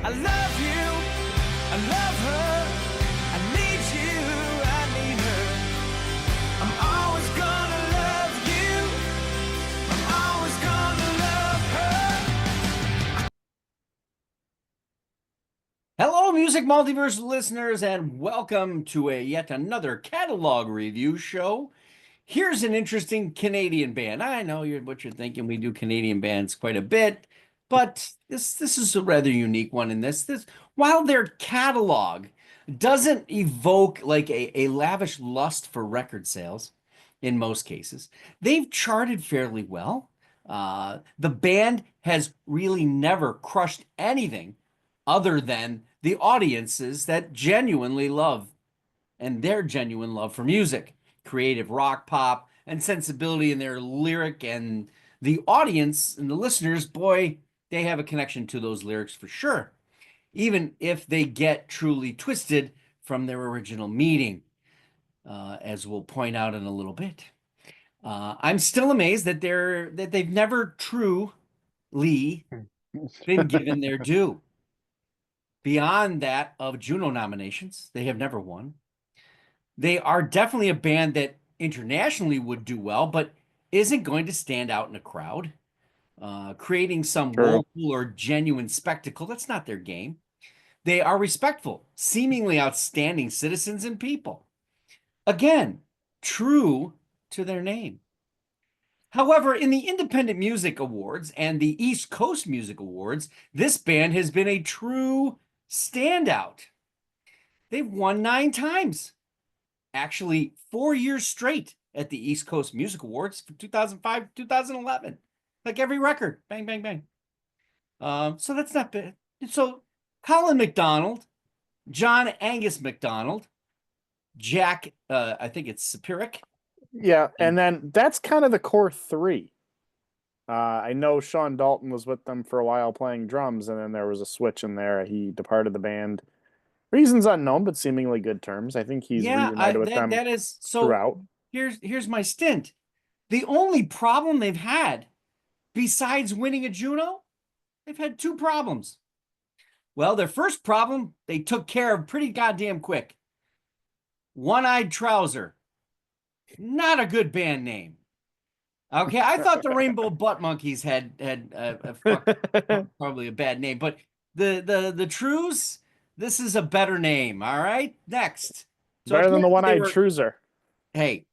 I love you, I love her, I need you, I need her. I'm always gonna love you, I'm always gonna love her. Hello, Music Multiverse listeners, and welcome to yet another catalog review show. Here's an interesting Canadian band. I know what you're thinking. We do Canadian bands quite a bit, but this is a rather unique one in this. While their catalog doesn't evoke like a lavish lust for record sales in most cases, they've charted fairly well. The band has really never crushed anything other than the audiences that genuinely love and their genuine love for music, creative rock, pop, and sensibility in their lyric. And the audience and the listeners, boy, they have a connection to those lyrics for sure, even if they get truly twisted from their original meaning, as we'll point out in a little bit. I'm still amazed that they've never truly been given their due. Beyond that of Juno nominations, they have never won. They are definitely a band that internationally would do well, but isn't going to stand out in a crowd. Creating some True. woeful or genuine spectacle, that's not their game. They are respectful, seemingly outstanding citizens and people. Again, true to their name. However, in the Independent Music Awards and the East Coast Music Awards, this band has been a true standout. They've won 9 times, actually 4 years straight at the East Coast Music Awards from 2005 to 2011. Like every record, bang, bang, bang. So that's not bad. So Colin McDonald, John Angus McDonald, Jack, I think it's Sapiric. Yeah, and then that's kind of the core three. I know Sean Dalton was with them for a while playing drums, and then there was a switch in there. He departed the band. Reasons unknown, but seemingly good terms. I think he's Yeah, reunited with them that is so. throughout. Here's my stint. The only problem they've had, besides winning a Juno, they've had 2 problems. Well, their first problem they took care of pretty goddamn quick. One-Eyed Trouser. Not a good band name. Okay, I thought the Rainbow Butt Monkeys had probably a bad name, but the Trews, this is a better name. All right, next. So Better than the apparently they one-eyed were Trueser.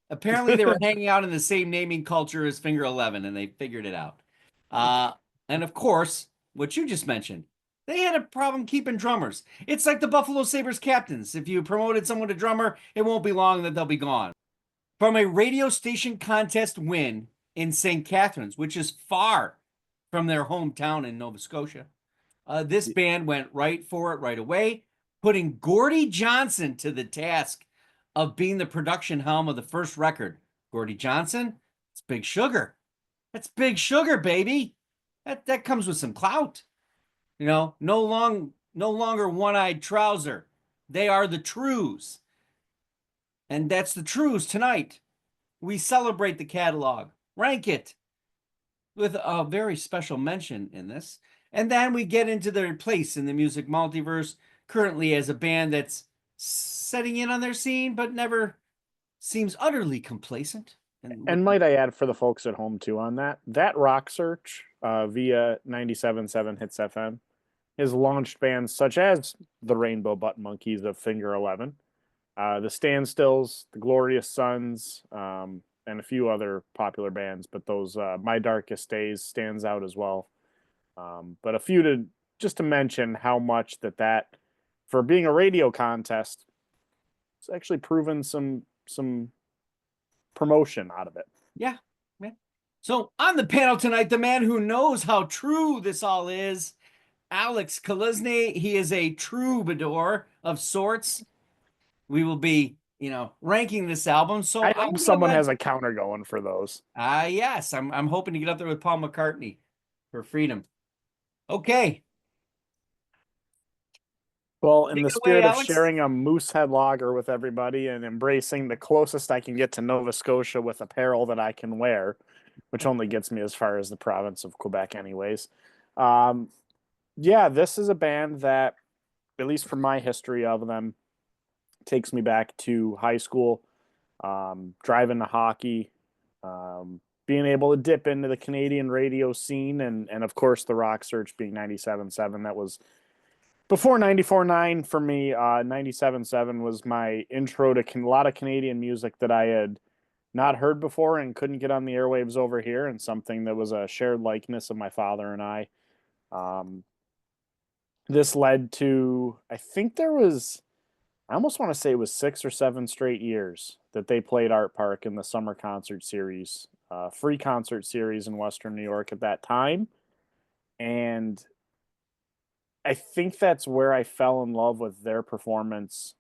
apparently they were hanging out in the same naming culture as Finger 11, and they figured it out. And of course, what you just mentioned, they had a problem keeping drummers. It's like the Buffalo Sabres captains. If you promoted someone to drummer, it won't be long that they'll be gone. From a radio station contest win in St. Catharines, which is far from their hometown in Nova Scotia, this band went right for it right away, putting Gordie Johnson to the task of being the production helm of the first record. Gordie Johnson, it's Big Sugar. That's Big Sugar, baby. That comes with some clout. You know, no longer one-eyed trouser. They are the Trews. And that's the Trews tonight. We celebrate the catalog, rank it with a very special mention in this. And then we get into their place in the music multiverse currently as a band that's setting in on their scene, but never seems utterly complacent. And might I add for the folks at home too on that rock search via 97.7 Hits FM has launched bands such as the Rainbow Butt Monkeys of Finger 11, the Standstills, the Glorious Sons, and a few other popular bands. But those My Darkest Days stands out as well. But a few to mention how much that for being a radio contest, it's actually proven some promotion out of it. Yeah. So on the panel tonight, the man who knows how true this all is, Alex Kalisny. He is a troubadour of sorts. We will be, ranking this album. So I hope someone has a counter going for those. Yes, I'm hoping to get up there with Paul McCartney for freedom. Okay. Well, in Take the it away, spirit of Alex. sharing a Moosehead lager with everybody and embracing the closest I can get to Nova Scotia with apparel that I can wear, which only gets me as far as the province of Quebec anyways. Yeah, this is a band that, at least from my history of them, takes me back to high school, driving to hockey, being able to dip into the Canadian radio scene, and of course the Rock Search being 97.7. That was before 94.9 for me. 97.7 was my intro to a lot of Canadian music that I had not heard before and couldn't get on the airwaves over here, and something that was a shared likeness of my father and I. Um, this led to, I think there was, I almost want to say it was 6 or 7 straight years that they played Art Park in the summer concert series, free concert series in Western New York at that time. And I think that's where I fell in love with their performance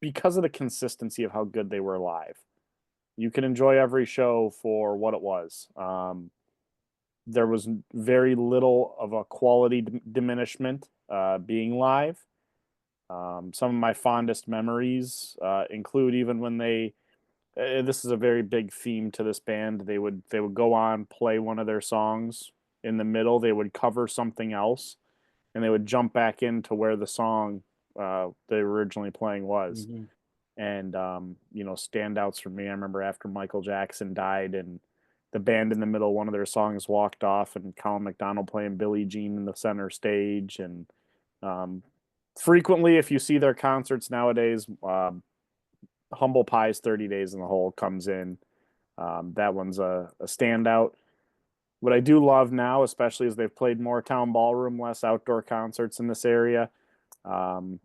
because of the consistency of how good they were live. You could enjoy every show for what it was. There was very little of a quality diminishment being live. Some of my fondest memories include even when they. This is a very big theme to this band. They would go on, play one of their songs in the middle. They would cover something else, and they would jump back into where the song they were originally playing was. Mhm. And standouts for me. I remember after Michael Jackson died, and the band in the middle, one of their songs walked off, and Colin McDonald playing Billie Jean in the center stage, and um, frequently, if you see their concerts nowadays, Humble Pie's 30 Days in the Hole comes in. That one's a standout. What I do love now, especially as they've played more town ballroom, less outdoor concerts in this area, um,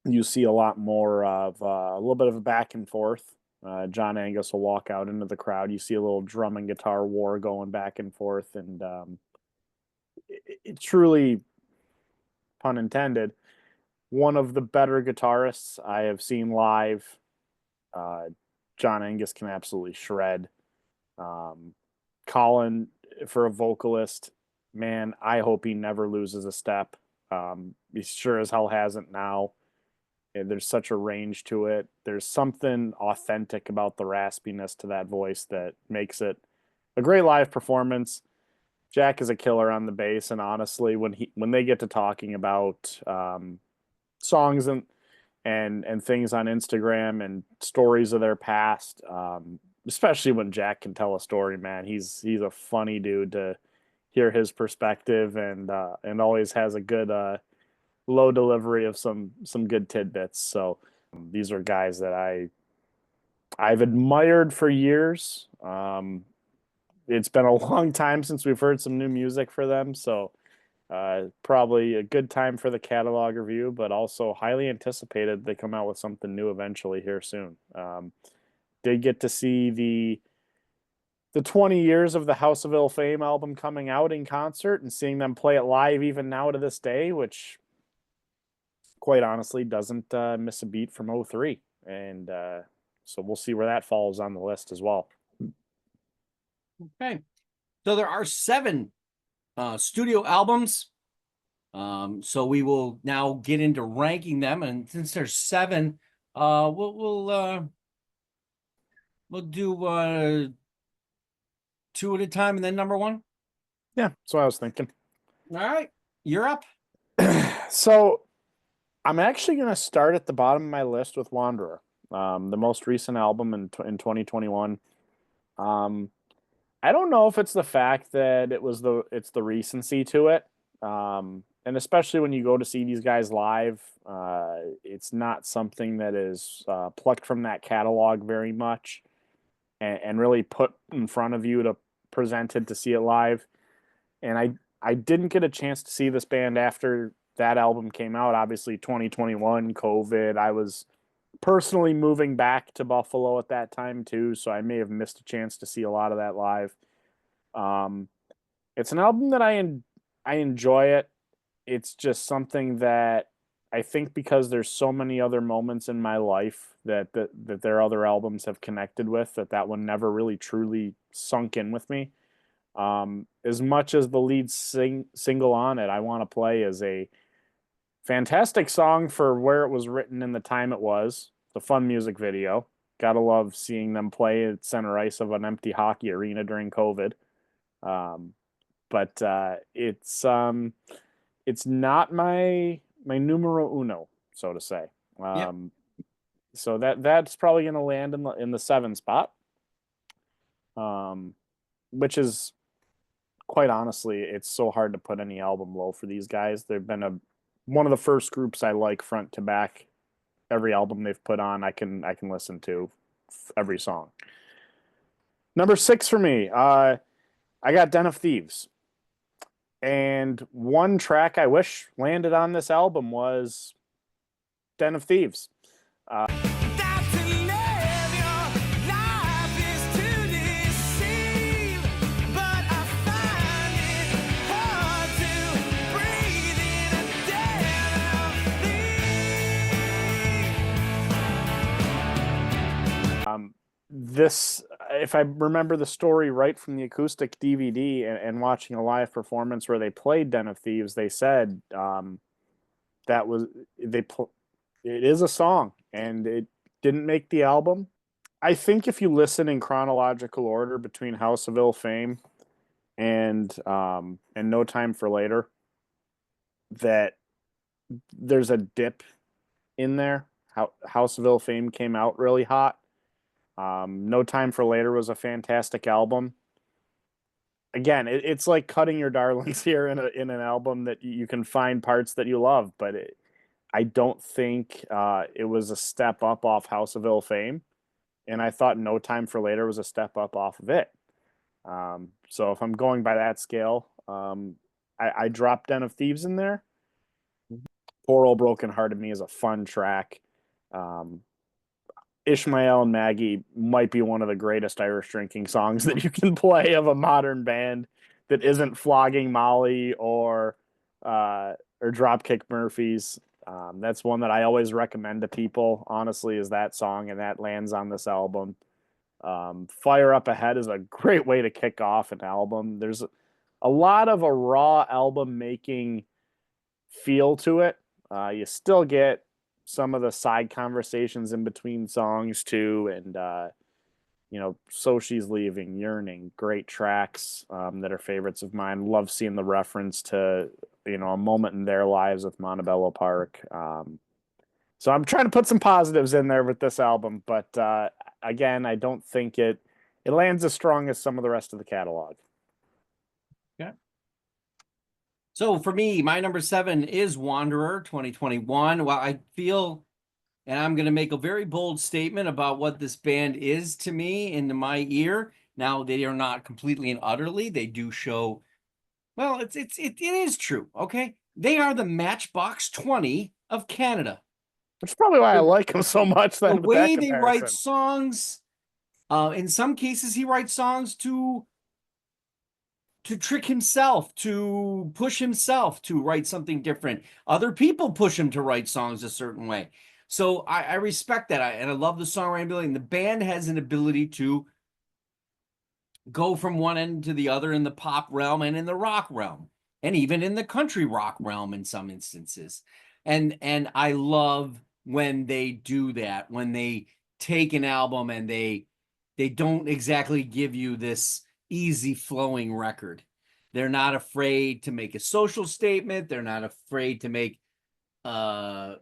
you see a lot more of a little bit of a back and forth. John Angus will walk out into the crowd. You see a little drum and guitar war going back and forth, and it truly, pun intended, one of the better guitarists I have seen live. Uh, John Angus can absolutely shred. Colin, for a vocalist, man, I hope he never loses a step. He sure as hell hasn't now. There's such a range to it. There's something authentic about the raspiness to that voice that makes it a great live performance. Jack is a killer on the bass, and honestly, when they get to talking about songs and things on Instagram and stories of their past, especially when Jack can tell a story, man, he's a funny dude to hear his perspective, and always has a good low delivery of some good tidbits. So these are guys that I've admired for years. It's been a long time since we've heard some new music for them, so probably a good time for the catalog review, but also highly anticipated they come out with something new eventually here soon. Did get to see the 20 years of the House of Ill Fame album coming out in concert and seeing them play it live even now to this day, which quite honestly doesn't miss a beat from '03. And so we'll see where that falls on the list as well. Okay. So there are 7 studio albums. So we will now get into ranking them, and since there's 7, we'll do 2 at a time, and then number 1. Yeah, that's what I was thinking. All right, you're up. So I'm actually going to start at the bottom of my list with Wanderer, the most recent album in 2021. I don't know if it's the fact that it's the recency to it, and especially when you go to see these guys live, it's not something that is plucked from that catalog very much, and really put in front of you to presented to see it live. And I didn't get a chance to see this band after that album came out. Obviously, 2021 COVID. I was personally moving back to Buffalo at that time too, so I may have missed a chance to see a lot of that live. Um, it's an album that I enjoy it. It's just something that I think because there's so many other moments in my life that their other albums have connected with, that one never really truly sunk in with me. As much as the lead single on it, I Want to Play, is a fantastic song for where it was written and the time it was. It's a fun music video. Gotta love seeing them play at center ice of an empty hockey arena during COVID. but it's not my numero uno, so to say. Yep. So that's probably going to land in the 7 spot, which is quite honestly, it's so hard to put any album low for these guys. They've been one of the first groups I like front to back. Every album they've put on, I can listen to every song. Number 6 for me, I got Den of Thieves. And one track I wish landed on this album was Den of Thieves. That to live your life is to deceive, but I find it hard to breathe in a den of thieves. This, if I remember the story right from the Acoustic DVD and watching a live performance where they played Den of Thieves, they said that was it is a song and it didn't make the album. I think if you listen in chronological order between House of Ill Fame and No Time for Later, that there's a dip in there. House of Ill Fame came out really hot. No Time for Later was a fantastic album. Again, it's like cutting your darlings here in an album that you can find parts that you love, but I don't think it was a step up off House of Ill Fame, and I thought No Time for Later was a step up off of it. So if I'm going by that scale, I dropped Den of Thieves in there. Poor Old Broken Hearted Me is a fun track. Ishmael and Maggie might be one of the greatest Irish drinking songs that you can play of a modern band that isn't Flogging Molly or Dropkick Murphys. That's one that I always recommend to people, honestly, is that song, and that lands on this album. Fire Up Ahead is a great way to kick off an album. There's a lot of a raw album making feel to it. You still get some of the side conversations in between songs too, and So She's Leaving, Yearning, great tracks that are favorites of mine. Love seeing the reference to a moment in their lives with Montebello Park. So I'm trying to put some positives in there with this album, but again, I don't think it lands as strong as some of the rest of the catalog. Okay. So for me, my number 7 is Wanderer 2021. Well, I feel, and I'm going to make a very bold statement about what this band is to me into my ear. Now, they are not completely and utterly. They do show, well, it is true. Okay. They are the Matchbox 20 of Canada. Which is probably why I like them so much. The way they write songs, in some cases, he writes songs to trick himself, to push himself to write something different. Other people push him to write songs a certain way. So I respect that. And I love the songwriting ability. And the band has an ability to go from one end to the other in the pop realm and in the rock realm, and even in the country rock realm in some instances. And I love when they do that, when they take an album and they don't exactly give you this easy flowing record. They're not afraid to make a social statement. They're not afraid to make a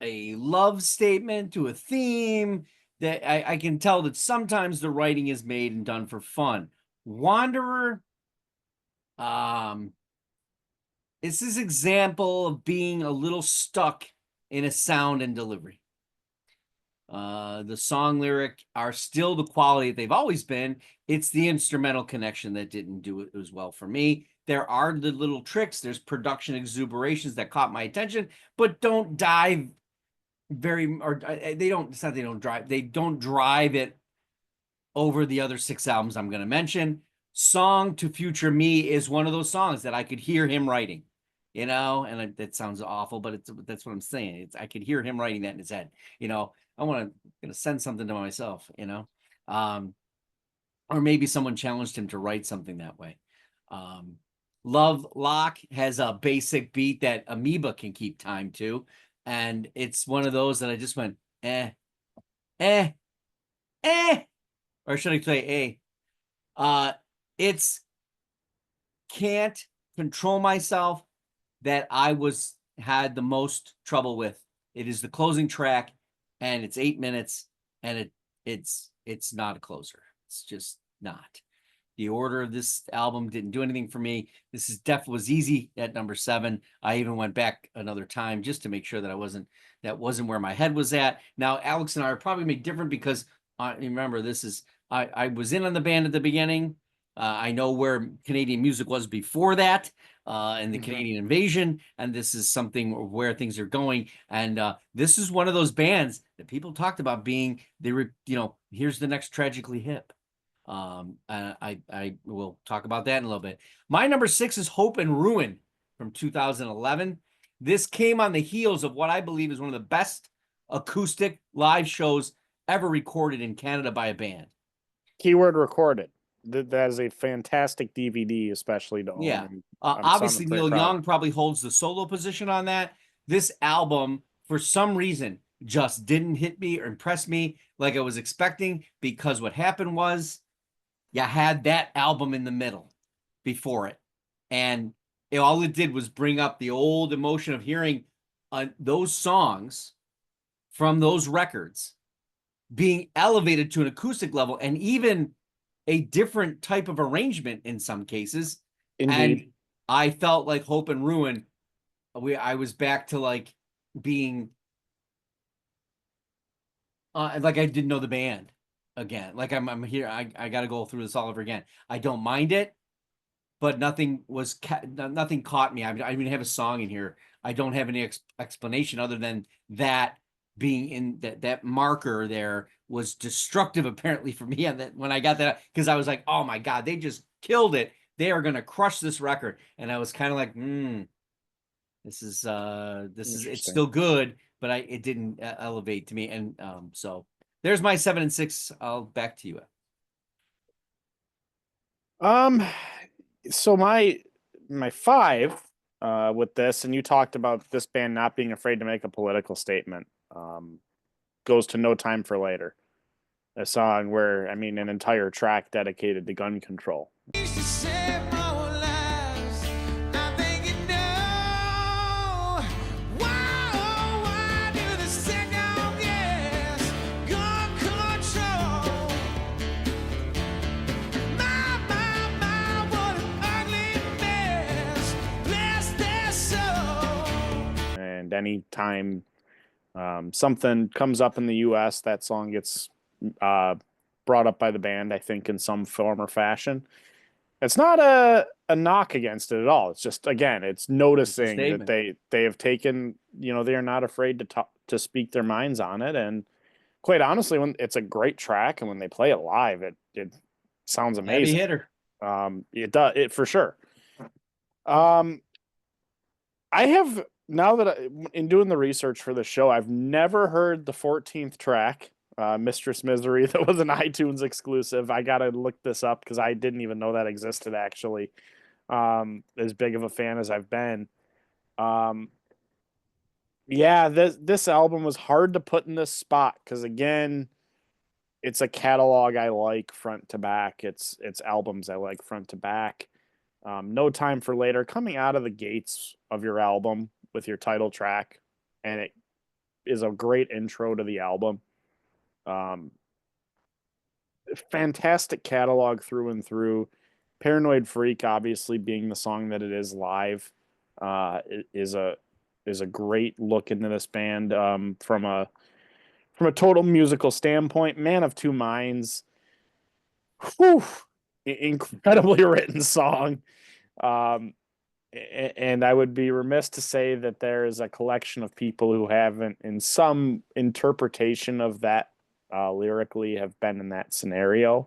love statement to a theme. That I can tell that sometimes the writing is made and done for fun. Wanderer, it's this example of being a little stuck in a sound and delivery. The song lyric are still the quality that they've always been. It's the instrumental connection that didn't do it as well for me. There are the little tricks. There's production exuberations that caught my attention, but don't dive they don't, it's not they don't drive, they don't drive it over the other 6 albums I'm going to mention. Song to Future Me is one of those songs that I could hear him writing, and that sounds awful, but that's what I'm saying. I could hear him writing that in his head. I want to send something to myself, or maybe someone challenged him to write something that way. Love Lock has a basic beat that Amoeba can keep time to. And it's one of those that I just went, or should I say, it's can't control myself that I had the most trouble with. It is the closing track, and it's 8 minutes, and it's not a closer. It's just not. The order of this album didn't do anything for me. This is was easy at number 7. I even went back another time just to make sure that that wasn't where my head was at. Now, Alex and I are probably made different because remember, I was in on the band at the beginning. I know where Canadian music was before that, and the Canadian invasion, and this is something where things are going. And this is one of those bands that people talked about being, they were, here's the next Tragically Hip. I will talk about that in a little bit. My number 6 is Hope and Ruin from 2011. This came on the heels of what I believe is one of the best acoustic live shows ever recorded in Canada by a band. Keyword recorded. That is a fantastic DVD, especially to own. Yeah. And Obviously, Neil Young probably holds the solo position on that. This album, for some reason, just didn't hit me or impress me like I was expecting, because what happened was you had that album in the middle before it. And all it did was bring up the old emotion of hearing those songs from those records being elevated to an acoustic level, and even a different type of arrangement in some cases. Indeed. And I felt like Hope and Ruin, I was back to like being like I didn't know the band again. Like I'm here. I got to go through this all over again. I don't mind it, but nothing caught me. I even have a song in here. I don't have any explanation other than that being in that marker there was destructive apparently for me. And that when I got that, because I was like, oh my God, they just killed it. They are going to crush this record. And I was kind of like, this is it's still good, but it didn't elevate to me. And so there's my 7 and 6. I'll back to you. So my 5 with this, and you talked about this band not being afraid to make a political statement, goes to No Time for Later, a song where, I mean, an entire track dedicated to gun control. Used to save my whole lives. I think you know why do the second guess gun control? My, what an ugly mess. Bless their soul. And anytime something comes up in the U.S., that song gets brought up by the band, I think, in some form or fashion. It's not a knock against it at all. It's just, again, it's noticing that they have taken, they are not afraid to speak their minds on it. And quite honestly, when it's a great track and when they play it live, it sounds amazing. Heavy hitter. It does, it for sure. I have, now that in doing the research for the show, I've never heard the 14th track, Mistress Misery, that was an iTunes exclusive. I gotta look this up because I didn't even know that existed, actually. As big of a fan as I've been. Yeah, this album was hard to put in this spot because, again, it's a catalog I like front to back. It's albums I like front to back. No Time for Later, coming out of the gates of your album with your title track, and it is a great intro to the album. Fantastic catalog through and through. Paranoid Freak, obviously being the song that it is live, is a great look into this band from a total musical standpoint. Man of Two Minds, whew, incredibly written song. And I would be remiss to say that there is a collection of people who haven't, in some interpretation of that lyrically, have been in that scenario.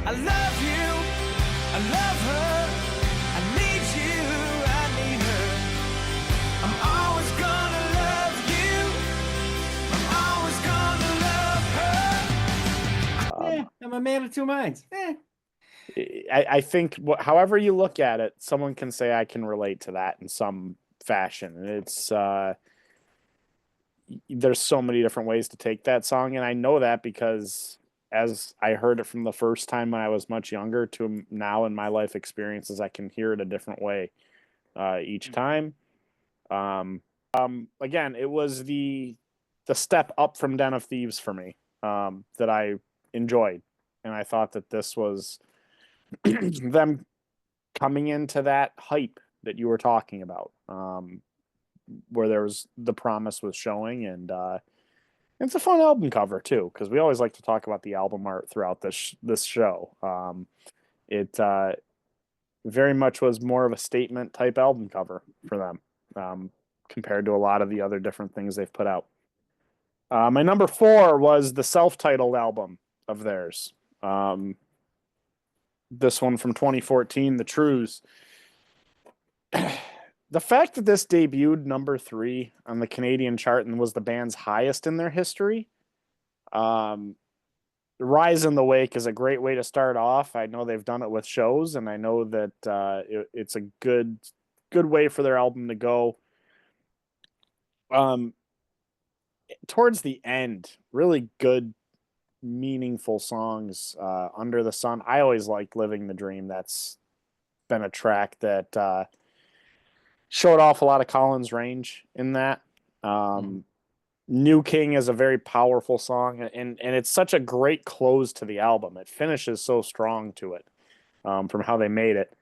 I love you, I love her, I need you, I need her. I'm always gonna love you, I'm always gonna love her. I'm a man of two minds. I think however you look at it, someone can say I can relate to that in some fashion. And it's there's so many different ways to take that song, and I know that because as I heard it from the first time when I was much younger to now in my life experiences, I can hear it a different way each time. Again, it was the step up from Den of Thieves for me that I enjoyed, and I thought that this was them coming into that hype that you were talking about, where there was the promise was showing, and it's a fun album cover too, because we always like to talk about the album art throughout this show. It very much was more of a statement type album cover for them, compared to a lot of the other different things they've put out. My number 4 was the self-titled album of theirs. This one from 2014, the Trews. The fact that this debuted number 3 on the Canadian chart and was the band's highest in their history, Rise in the Wake is a great way to start off. I know they've done it with shows, and I know that it's a good way for their album to go. Towards the end, really good, meaningful songs. Under the Sun. I always liked Living the Dream. That's been a track that showed off a lot of Collins' range in that. New King is a very powerful song, and it's such a great close to the album. It finishes so strong to it, from how they made it.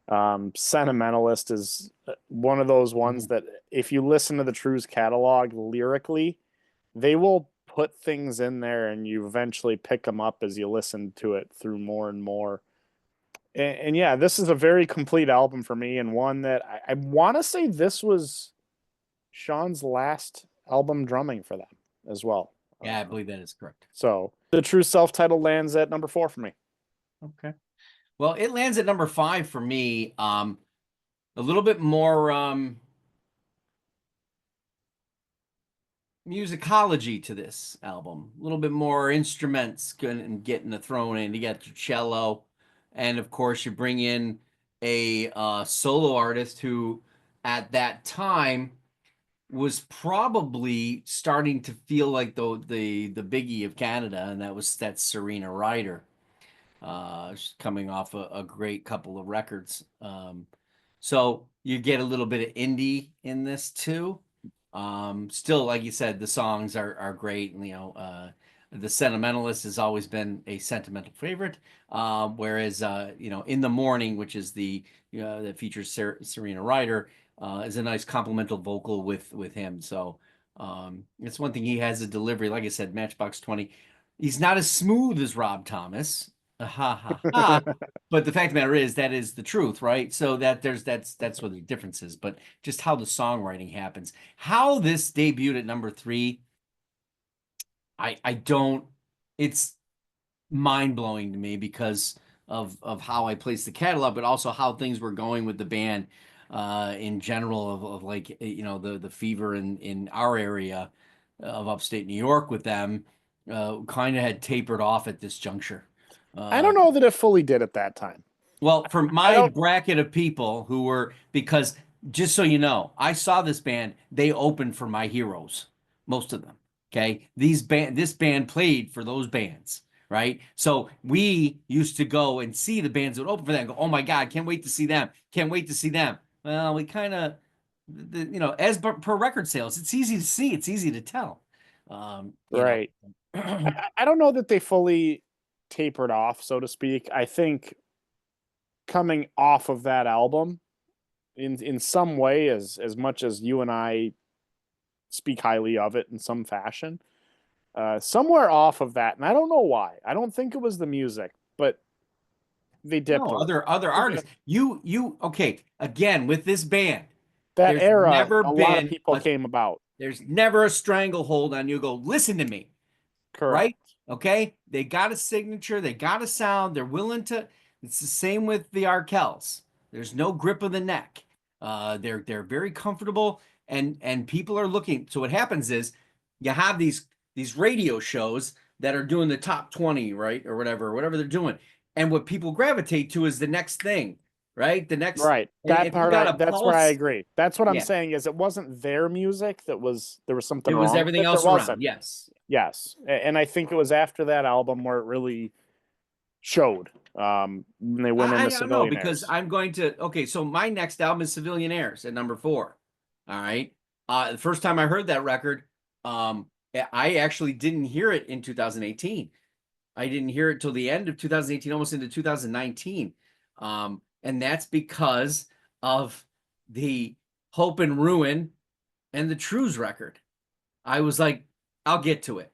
Sentimentalist is one of those ones that if you listen to the Trews catalog lyrically, they will put things in there and you eventually pick them up as you listen to it through more and more. And yeah, this is a very complete album for me, and one that I want to say this was Sean's last album drumming for them as well. Yeah, I believe that is correct. So the True self-titled lands at number 4 for me. Okay. Well, it lands at number 5 for me. A little bit more musicology to this album. A little bit more instruments getting thrown in. You got your cello, and of course you bring in a solo artist who, at that time, was probably starting to feel like the biggie of Canada, and that's Serena Ryder. She's coming off a great couple of records. So you get a little bit of indie in this too. Still, like you said, the songs are great. And, the Sentimentalist has always been a sentimental favorite. Whereas, In the Morning, which is that features Serena Ryder, is a nice complemental vocal with him. So it's one thing he has a delivery. Like I said, Matchbox 20. He's not as smooth as Rob Thomas. But the fact of the matter is that is the truth, right? So that's what the difference is. But just how the songwriting happens, how this debuted at number 3, I don't. It's mind blowing to me because of how I placed the catalog, but also how things were going with the band in general of like the fever in our area of upstate New York with them kind of had tapered off at this juncture. I don't know that it fully did at that time. Well, for my bracket of people who were, because just so you know, I saw this band, they opened for my heroes, most of them. Okay. This band played for those bands, right? So we used to go and see the bands that would open for them and go, oh my God, can't wait to see them. Can't wait to see them. Well, we kind of, as per record sales, it's easy to see, it's easy to tell. Right. I don't know that they fully tapered off, so to speak. I think coming off of that album in some way, as much as you and I speak highly of it in some fashion, somewhere off of that, and I don't know why. I don't think it was the music, but they dipped. No, other artists. Okay, again with this band, that there's era, never a lot of people came about. There's never a stranglehold on you. Go listen to me. Correct. Right? Okay. They got a signature. They got a sound. They're willing to. It's the same with the Arkells. There's no grip of the neck. They're very comfortable, and people are looking. So what happens is you have these radio shows that are doing the top 20, right, or whatever they're doing, and what people gravitate to is the next thing, right? The next, Right. That if you part, got a that's where I pulse, agree. That's what I'm yeah, saying is it wasn't their music there was something it was wrong with everything it. There else around. wasn't. Yes. Yes. And I think it was after that album where it really showed when they went I into don't know because Civilianaires. I'm going to, okay, so my next album is Civilianaires at number 4. All right. The first time I heard that record, I actually didn't hear it in 2018. I didn't hear it till the end of 2018, almost into 2019. And that's because of the Hope and Ruin and the Trews record. I was like, I'll get to it,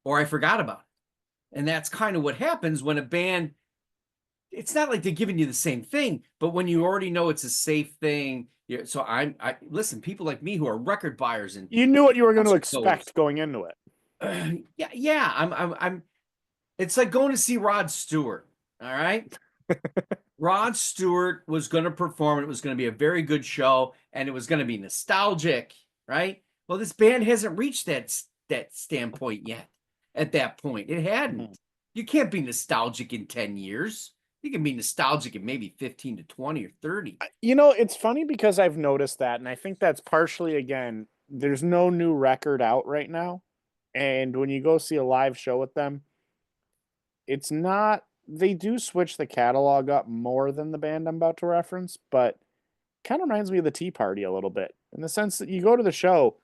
or I forgot about it. And that's kind of what happens when a band, it's not like they're giving you the same thing, but when you already know it's a safe thing. Yeah, so I listen, people like me who are record buyers and You knew what you were going to concert goers, expect going into it. yeah, I'm it's like going to see Rod Stewart. All right. Rod Stewart was going to perform. It was going to be a very good show, and it was going to be nostalgic, right? Well, this band hasn't reached that standpoint yet. At that point, it hadn't. Mhm. You can't be nostalgic in 10 years. You can be nostalgic in maybe 15 to 20 or 30. You know, it's funny because I've noticed that, and I think that's partially again, there's no new record out right now. And when you go see a live show with them, it's not they do switch the catalog up more than the band I'm about to reference, but kind of reminds me of the Tea Party a little bit in the sense that you go to the show,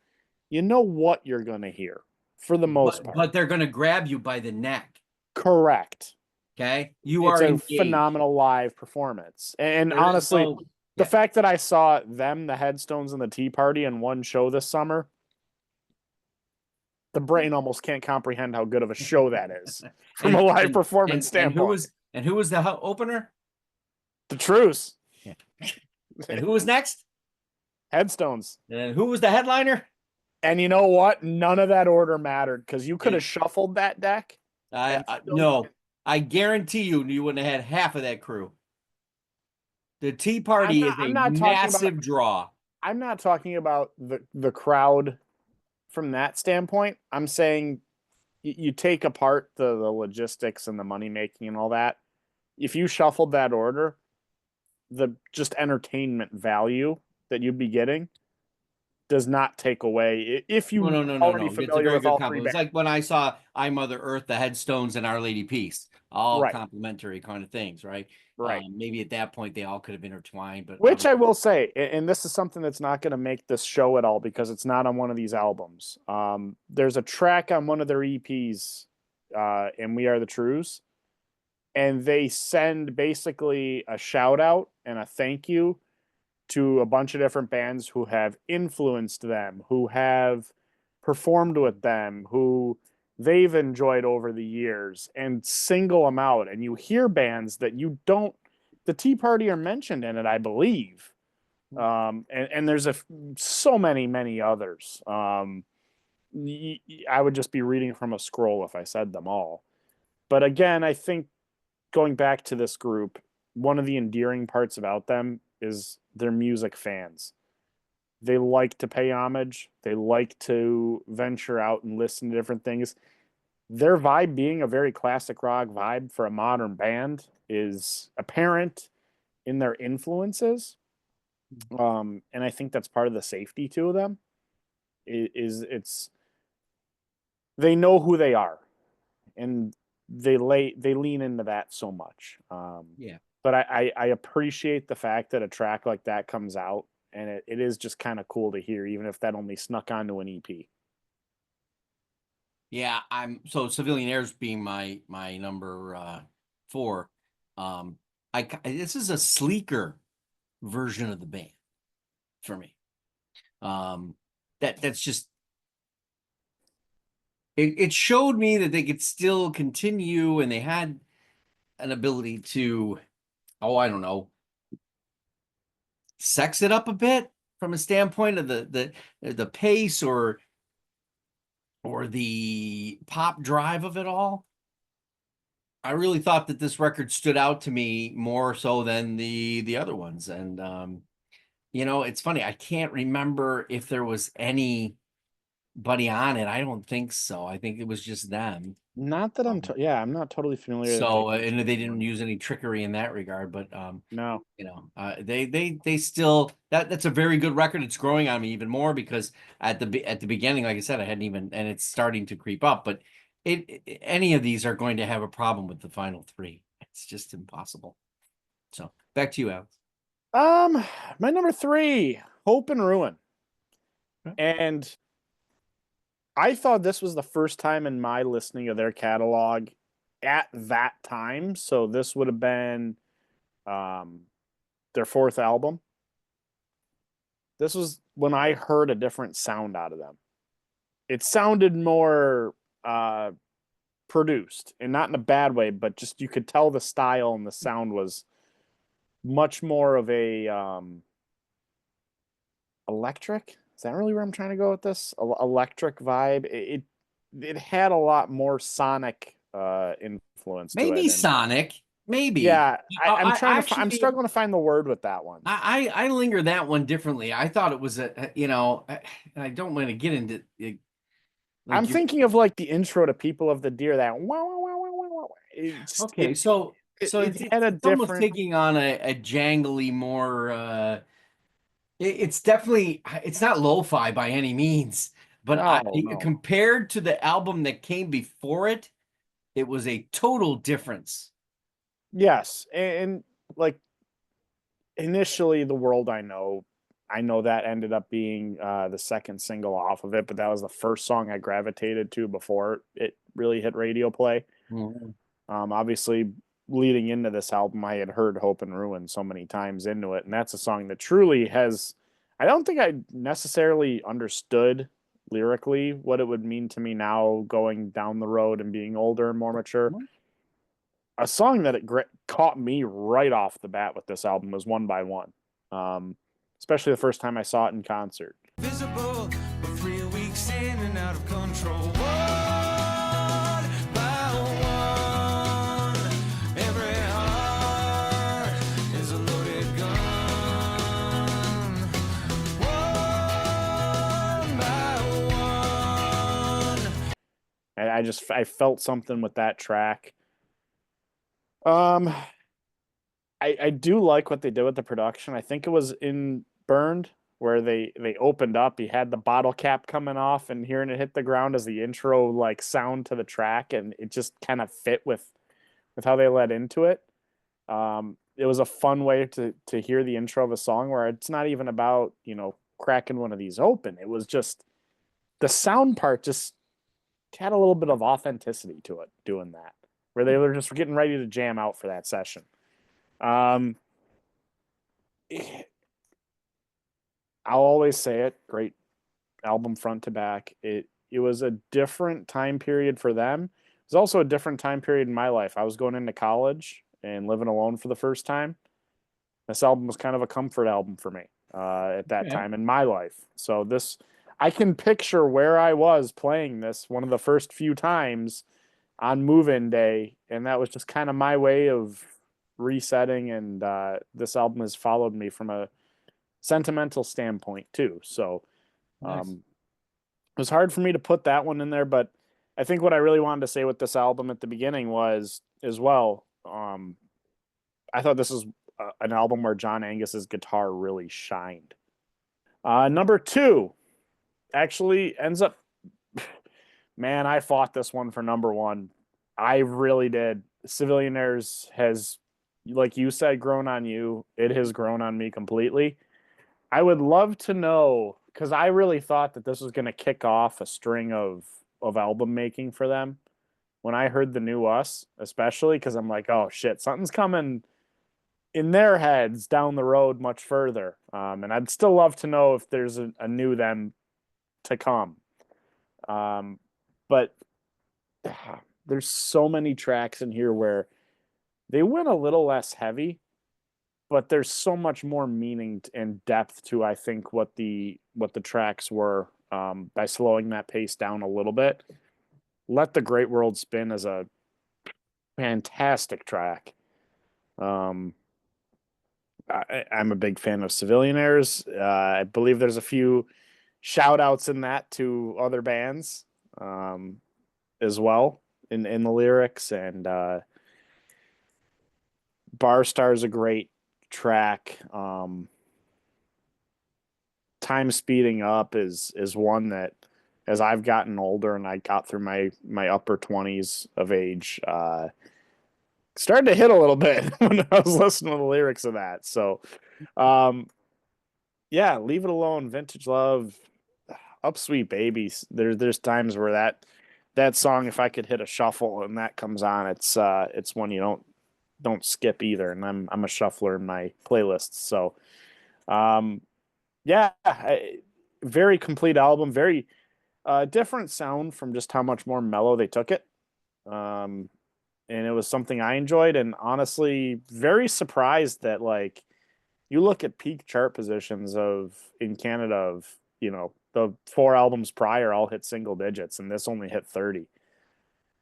you know what you're going to hear for the most part. But they're going to grab you by the neck. Correct. Okay. You It's are a engaged. phenomenal live performance. And There is honestly, no, the yeah. fact that I saw them, the Headstones, and the Tea Party in one show this summer, the brain almost can't comprehend how good of a show that is from a live performance standpoint. And who was the opener? The Trews, Yeah. And who was next? Headstones. And who was the headliner? And you know what? None of that order mattered because you could have And shuffled that deck. no, I guarantee you wouldn't have had half of that crew. The Tea Party is a I'm not talking about. massive draw. I'm not talking about the crowd from that standpoint. I'm saying you take apart the logistics and the money making and all that. If you shuffled that order, the just entertainment value that you'd be getting does not take away if you No. already It's a familiar very with good all three compliment. It's bands. like when I saw I Mother Earth, the Headstones, and Our Lady Peace, all Right. complementary kind of things, right? Right. Maybe at that point they all could have intertwined, but Which I will say, and this is something that's not going to make this show at all because it's not on one of these albums. There's a track on one of their EPs, and We Are the Trews, and they send basically a shout out and a thank you to a bunch of different bands who have influenced them, who have performed with them, who they've enjoyed over the years, and single them out. And you hear bands that you don't, the Tea Party are mentioned in it, I believe. And there's so many others. I would just be reading from a scroll if I said them all. But again, I think going back to this group, one of the endearing parts about them is they're music fans. They like to pay homage. They like to venture out and listen to different things. Their vibe being a very classic rock vibe for a modern band is apparent in their influences. And I think that's part of the safety to them. It's they know who they are, and they lean into that so much. yeah. But I appreciate the fact that a track like that comes out, and it is just kind of cool to hear, even if that only snuck onto an EP. Yeah, I'm so Civilianaires being my number 4. This is a sleeker version of the band for me. That's just it showed me that they could still continue and they had an ability to, I don't know, sex it up a bit from a standpoint of the pace or the pop drive of it all. I really thought that this record stood out to me more so than the other ones. And it's funny, I can't remember if there was any anybody on it. I don't think so. I think it was just them. Not that I'm, yeah, I'm not totally familiar that So, they and featured they didn't anyone. use any trickery in that regard, but No. they still that's a very good record. It's growing on me even more because at the beginning, like I said, I hadn't even, and it's starting to creep up. But any of these are going to have a problem with the final three. It's just impossible. So back to you, Alex. My number 3, Hope and Ruin. Okay. And I thought this was the first time in my listening of their catalog at that time. So this would have been their 4th album. This was when I heard a different sound out of them. It sounded more produced, and not in a bad way, but just you could tell the style and the sound was much more of a electric. Is that really where I'm trying to go with this? Electric vibe. It had a lot more sonic influence to Maybe it. And Sonic. Maybe. yeah, I'm trying to. I'm Actually, struggling to find the word with that one. I linger that one differently. I thought it was and I don't want to get into it. Like I'm thinking of like the intro to People of the Deer. That wow, wow, wow, wow, wow, wow. okay, so It had a it's almost different. taking on a jangly more it's definitely it's not lo-fi by any means, but No, no. compared to the album that came before it, it was a total difference. Yes, and like initially, The World I know that ended up being the second single off of it, but that was the first song I gravitated to before it really hit radio play. Mhm. Obviously, leading into this album, I had heard Hope and Ruin so many times into it, and that's a song that truly has. I don't think I necessarily understood lyrically what it would mean to me now going down the road and being older and more mature. A song that caught me right off the bat with this album was One by One, especially the first time I saw it in concert. Visible, but 3 weeks in and out of control. One by one, every heart is a loaded gun. One by one. I felt something with that track. I do like what they did with the production. I think it was in Burned where they opened up. He had the bottle cap coming off and hearing it hit the ground as the intro like sound to the track, and it just kind of fit with how they led into it. It was a fun way to hear the intro of a song where it's not even about cracking one of these open. It was just the sound part just had a little bit of authenticity to it doing that, where they were just getting ready to jam out for that session. I'll always say it. Great album front to back. It was a different time period for them. It was also a different time period in my life. I was going into college and living alone for the first time. This album was kind of a comfort album for me at that time in my life. So I can picture where I was playing this one of the first few times on move-in day, and that was just kind of my way of resetting. And this album has followed me from a sentimental standpoint too. So Nice. it was hard for me to put that one in there, but I think what I really wanted to say with this album at the beginning was as well. I thought this is an album where John Angus's guitar really shined. Number 2 actually ends up. Man, I fought this one for number 1. I really did. Civilianaires has, like you said, grown on you. It has grown on me completely. I would love to know, because I really thought that this was going to kick off a string of album making for them. When I heard the new Us, especially, because I'm like, oh shit, something's coming in their heads down the road much further. And I'd still love to know if there's a new them to come. But there's so many tracks in here where they went a little less heavy, but there's so much more meaning and depth to, I think, what the tracks were by slowing that pace down a little bit. Let the Great World Spin is a fantastic track. I'm a big fan of Civilianaires. I believe there's a few shout outs in that to other bands as well in the lyrics. And Bar Star's a great track. Time Speeding Up is one that, as I've gotten older and I got through my upper 20s of age, started to hit a little bit when I was listening to the lyrics of that. So, yeah, Leave It Alone, Vintage Love, Up Sweet Babies. There's times where that song, if I could hit a shuffle and that comes on, it's one you don't skip either. And I'm a shuffler in my playlists. So, yeah, very complete album, very different sound from just how much more mellow they took it. And it was something I enjoyed, and honestly, very surprised that, like, you look at peak chart positions of in Canada of, the 4 albums prior all hit single digits, and this only hit 30.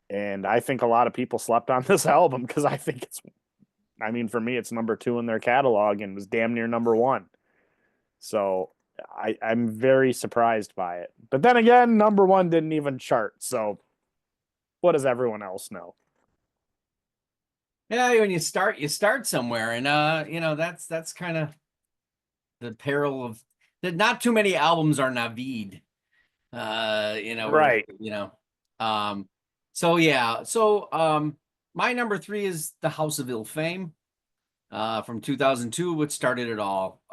And I think a lot of people slept on this album because for me, it's number 2 in their catalog and was damn near number 1. So I'm very surprised by it. But then again, number 1 didn't even chart. So what does everyone else know? Yeah, when you start somewhere, and that's kind of the peril of that. Not too many albums are Navid, Right. So yeah, my number 3 is The House of Ill Fame, from 2002, which started it all.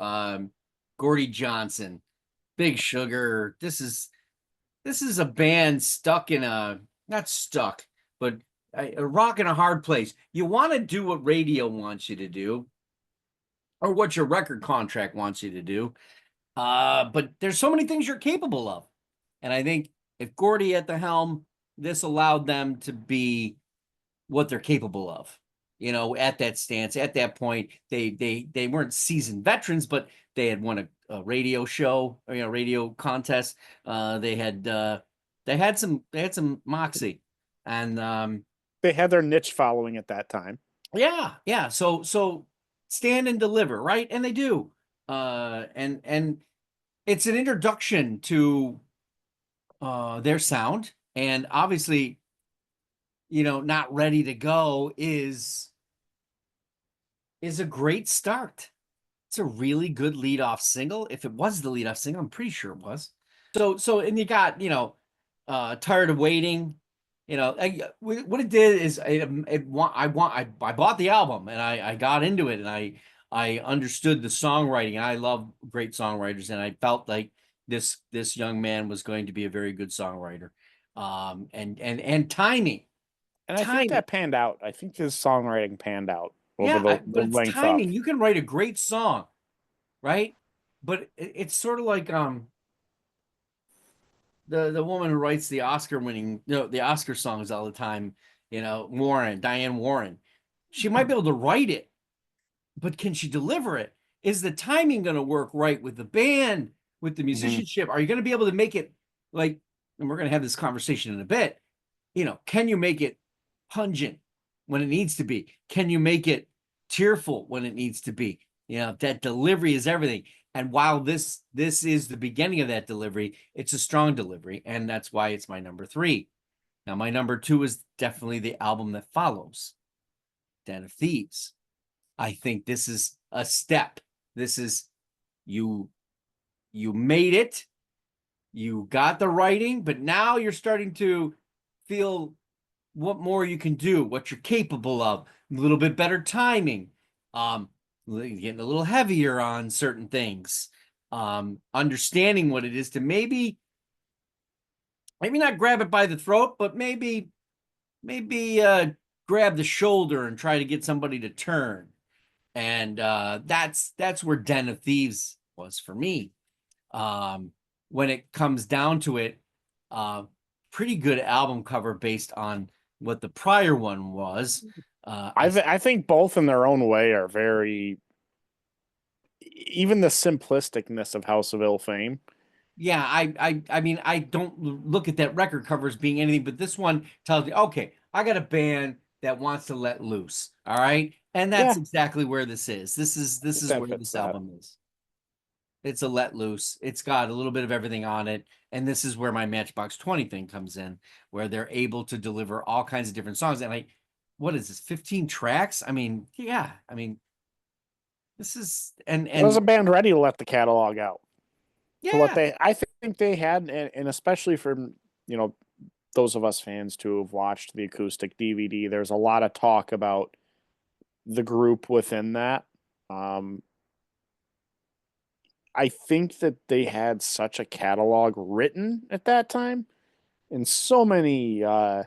Gordy Johnson, Big Sugar. This is a band stuck in not stuck, but a rock in a hard place. You want to do what radio wants you to do, or what your record contract wants you to do. But there's so many things you're capable of. And I think if Gordy at the helm, this allowed them to be what they're capable of. At that stance, at that point, they weren't seasoned veterans, but they had won a radio show, radio contest. They had some moxie, and They had their niche following at that time. yeah. So stand and deliver, right? And they do. And it's an introduction to their sound, and obviously, Not Ready to Go is a great start. It's a really good lead-off single. If it was the lead-off single, I'm pretty sure it was. And you got, Tired of Waiting. What it did is I bought the album, and I got into it, and I understood the songwriting. I love great songwriters, and I felt like this young man was going to be a very good songwriter. And timing. And I think that panned out. I think his songwriting panned out over But the it's length timing. up. You can write a great song, right? But it's sort of like the woman who writes the Oscar songs all the time, Diane Warren. She might be able to write it, but can she deliver it? Is the timing going to work right with the band, with the musicianship? Are you going to be able to make it like, and we're going to have this conversation in a bit, can you make it pungent when it needs to be? Can you make it tearful when it needs to be? That delivery is everything. And while this is the beginning of that delivery, it's a strong delivery, and that's why it's my number 3. Now, my number 2 is definitely the album that follows, Den of Thieves. I think this is a step. This is you made it. You got the writing, but now you're starting to feel what more you can do, what you're capable of, a little bit better timing, getting a little heavier on certain things, understanding what it is to maybe not grab it by the throat, but maybe grab the shoulder and try to get somebody to turn. And that's where Den of Thieves was for me. When it comes down to it, pretty good album cover based on what the prior one was. I think both in their own way are very, even the simplisticness of House of Ill Fame. Yeah, I mean, I don't look at that record cover as being anything, but this one tells me, okay, I got a band that wants to let loose. All right. And that's exactly where this is. This is where this album is. It's a let loose. It's got a little bit of everything on it. And this is where my Matchbox 20 thing comes in, where they're able to deliver all kinds of different songs. And what is this, 15 tracks? I mean, yeah. I mean, this is, Was a and band ready to let the catalog out? For what yeah. I think they had, and especially for, those of us fans who have watched the acoustic DVD, there's a lot of talk about the group within that. Um, I think that they had such a catalog written at that time, and so many, for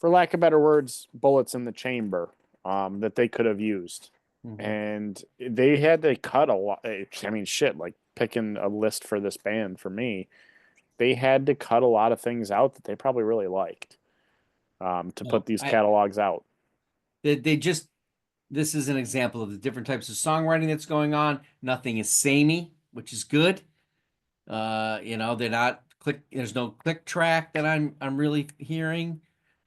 lack of better words, bullets in the chamber, that they could have used. Mhm. And they had to cut a lot. I mean, shit, like picking a list for this band for me, they had to cut a lot of things out that they probably really liked, to No, put these catalogs out. they just, this is an example of the different types of songwriting that's going on. Nothing is samey, which is good. They're not there's no click track that I'm really hearing,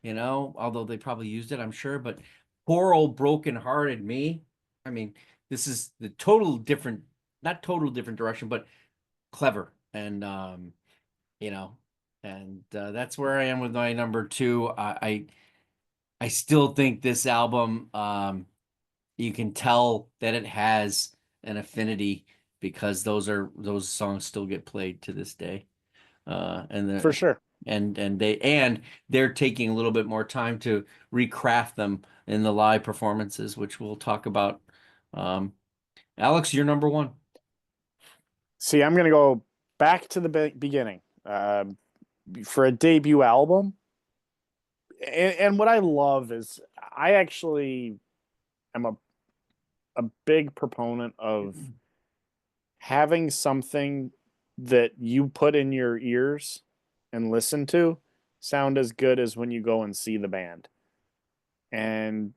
although they probably used it, I'm sure, but poor old broken hearted me. I mean, this is the total different, not total different direction, but clever. And you know, that's where I am with my number two. I still think this album, you can tell that it has an affinity because those songs still get played to this day. And For the sure. and they're taking a little bit more time to recraft them in the live performances, which we'll talk about. Um, Alex, you're number one. See, I'm going to go back to the beginning. For a debut album, and what I love is I actually am a big proponent of having something that you put in your ears and listen to sound as good as when you go and see the band. And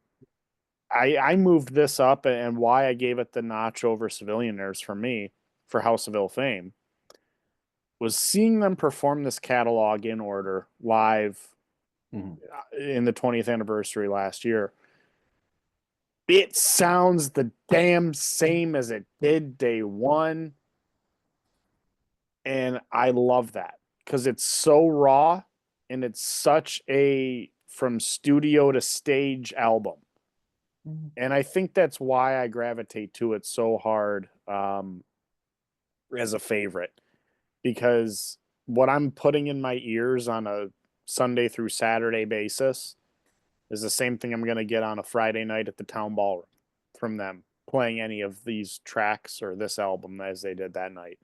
I moved this up, and why I gave it the notch over Civilianaires for me for House of Ill Fame was seeing them perform this catalog in order live Mhm. in the 20th anniversary last year. It sounds the damn same as it did day one. And I love that because it's so raw and it's such a from studio to stage album. And I think that's why I gravitate to it so hard, as a favorite, because what I'm putting in my ears on a Sunday through Saturday basis is the same thing I'm going to get on a Friday night at the town ballroom from them playing any of these tracks or this album as they did that night.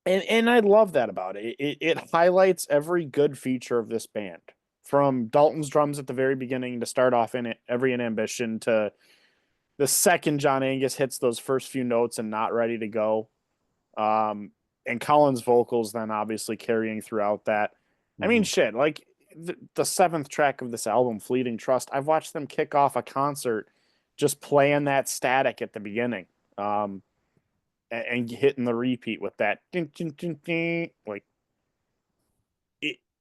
And I love that about it. It highlights every good feature of this band, from Dalton's drums at the very beginning to start off in every in ambition to the second John Angus hits those first few notes and not ready to go. And Colin's vocals then obviously carrying throughout that. I mean, shit, like the seventh track of this album, Fleeting Trust, I've watched them kick off a concert just playing that static at the beginning. And hitting the repeat with that. Like,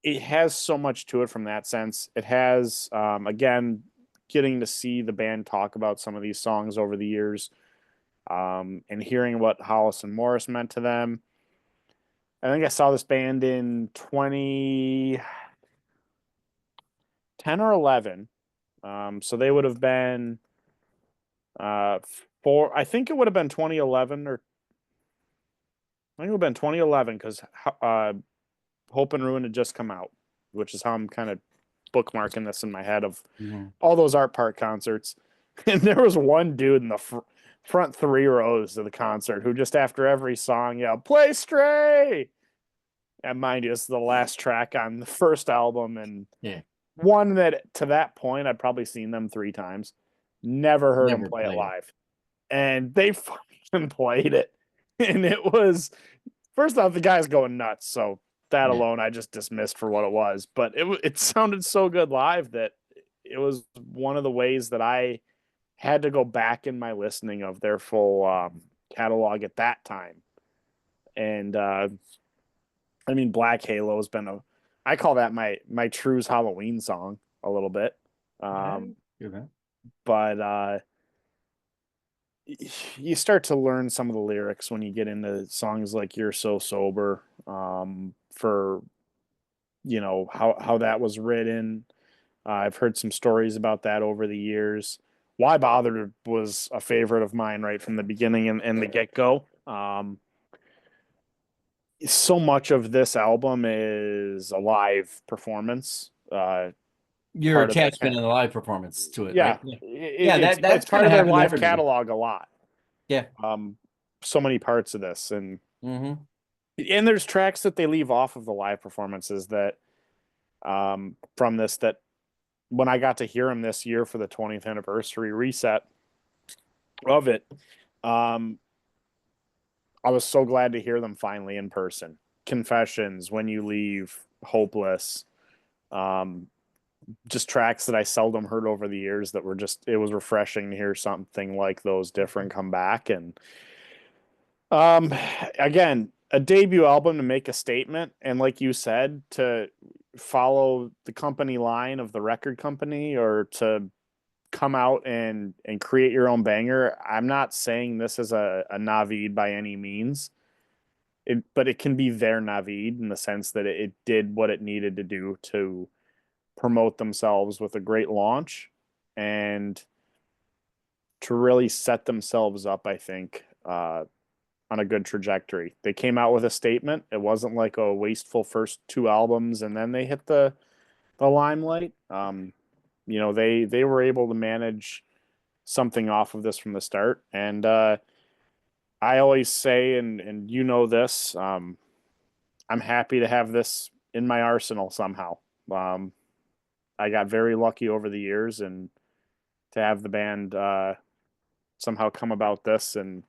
it has so much to it from that sense. It has, again, getting to see the band talk about some of these songs over the years, and hearing what Hollis and Morris meant to them. I think I saw this band in 2010 or 11. So they would have been, I think it would have been 2011, or I think it would have been 2011 because Hope and Ruin had just come out, which is how I'm kind of bookmarking this in my head of all those Art Park concerts. And there was one dude in the front 3 rows of the concert who just after every song yelled, "Play Stray!" And mind you, it's the last track on the first album, and Yeah, one that to that point I'd probably seen them 3 times. Never heard them never play it played it. live. And they fucking played it. And it was, first off, the guy's going nuts. So that Yeah. alone I just dismissed for what it was. But it sounded so good live that it was one of the ways that I had to go back in my listening of their full catalog at that time. And I mean, Black Halo has been I call that my Trews Halloween song a little bit. Okay. But you start to learn some of the lyrics when you get into songs like "You're So Sober," for how that was written. I've heard some stories about that over the years. Why Bother was a favorite of mine right from the beginning and the get go. So much of this album is a live performance. Your Part of their attachment and the live performance to it, yeah, right? Yeah, it's that's part gonna of their happen to live everybody. catalog a lot. Yeah. So many parts of this, and Mm-hmm. there's tracks that they leave off of the live performances that from this that when I got to hear them this year for the 20th anniversary reset of it, um, I was so glad to hear them finally in person. Confessions, When You Leave, Hopeless, um, just tracks that I seldom heard over the years that were just, it was refreshing to hear something like those different come back. And um, again, a debut album to make a statement. And like you said, to follow the company line of the record company or to come out and create your own banger. I'm not saying this is a Navid by any means. But it can be their Navid in the sense that it did what it needed to do to promote themselves with a great launch and to really set themselves up, I think, on a good trajectory. They came out with a statement. It wasn't like a wasteful first two albums and then they hit the limelight. They were able to manage something off of this from the start. And I always say, and this, I'm happy to have this in my arsenal somehow. Um, I got very lucky over the years and to have the band somehow come about this. And,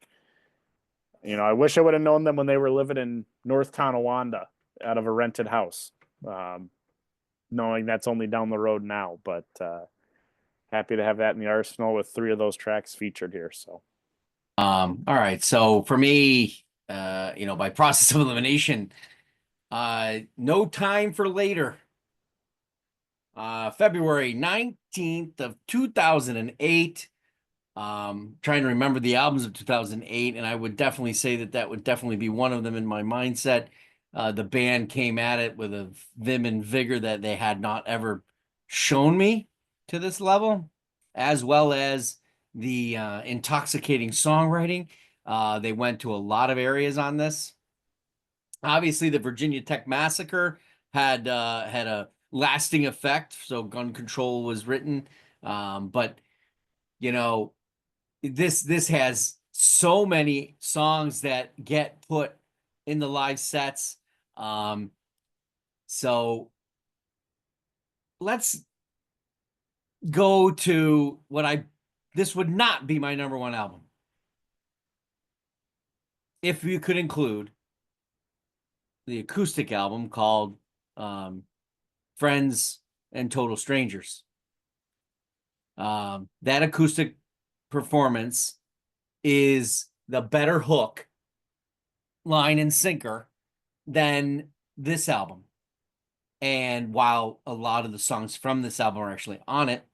I wish I would have known them when they were living in North Tonawanda out of a rented house, knowing that's only down the road now. But happy to have that in the arsenal with 3 of those tracks featured here. So, All right. So for me, by process of elimination, No Time for Later. February 19th of 2008. Trying to remember the albums of 2008, and I would definitely say that would definitely be one of them in my mindset. The band came at it with a vim and vigor that they had not ever shown me to this level, as well as the intoxicating songwriting. They went to a lot of areas on this. Obviously, the Virginia Tech Massacre had a lasting effect, so Gun Control was written. But this has so many songs that get put in the live sets. So let's go to this would not be my number one album if you could include the acoustic album called Friends and Total Strangers. That acoustic performance is the better hook, line and sinker than this album. And while a lot of the songs from this album are actually on it,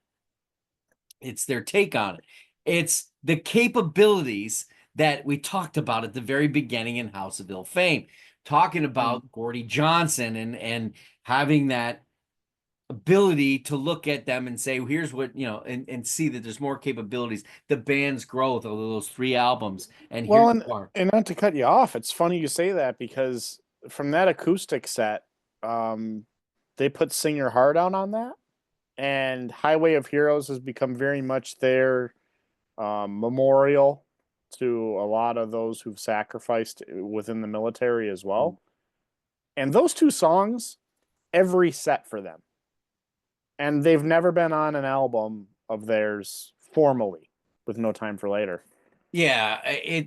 it's their take on it. It's the capabilities that we talked about at the very beginning in House of Ill Fame, talking about Gordie Johnson and having that ability to look at them and say, here's what, and see that there's more capabilities. The band's growth over those 3 albums. And here you are. and not to cut you off, it's funny you say that because from that acoustic set, they put Sing Your Heart Out on that, and Highway of Heroes has become very much their memorial to a lot of those who've sacrificed within the military as well. And those 2 songs, every set for them. And they've never been on an album of theirs formally with No Time for Later. Yeah,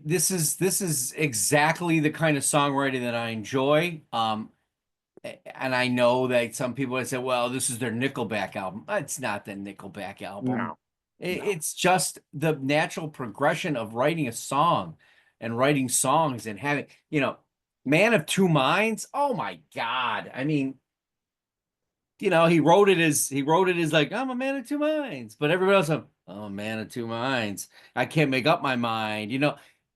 this is exactly the kind of songwriting that I enjoy. And I know that some people have said, well, this is their Nickelback album. It's not the Nickelback album. No. It's just the natural progression of writing a song and writing songs and having, Man of Two Minds. Oh my God. I mean, he wrote it as like, I'm a man of two minds, but everybody else, Oh, man of two minds. I can't make up my mind.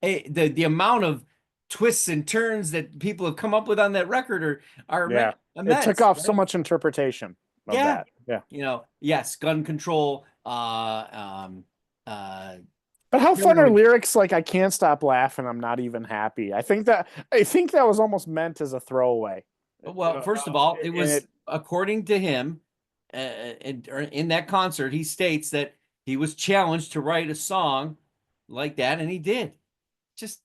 The amount of twists and turns that people have come up with on that record are Yeah, it took immense, off so right? much interpretation of Yeah. that. Yeah. Yes, gun control, But how fun are paranoid. lyrics like "I can't stop laughing, I'm not even happy"? I think that was almost meant as a throwaway. Well, first of all, it And was according to him, in that concert, he states that he was challenged to write a song like that, and he did. Just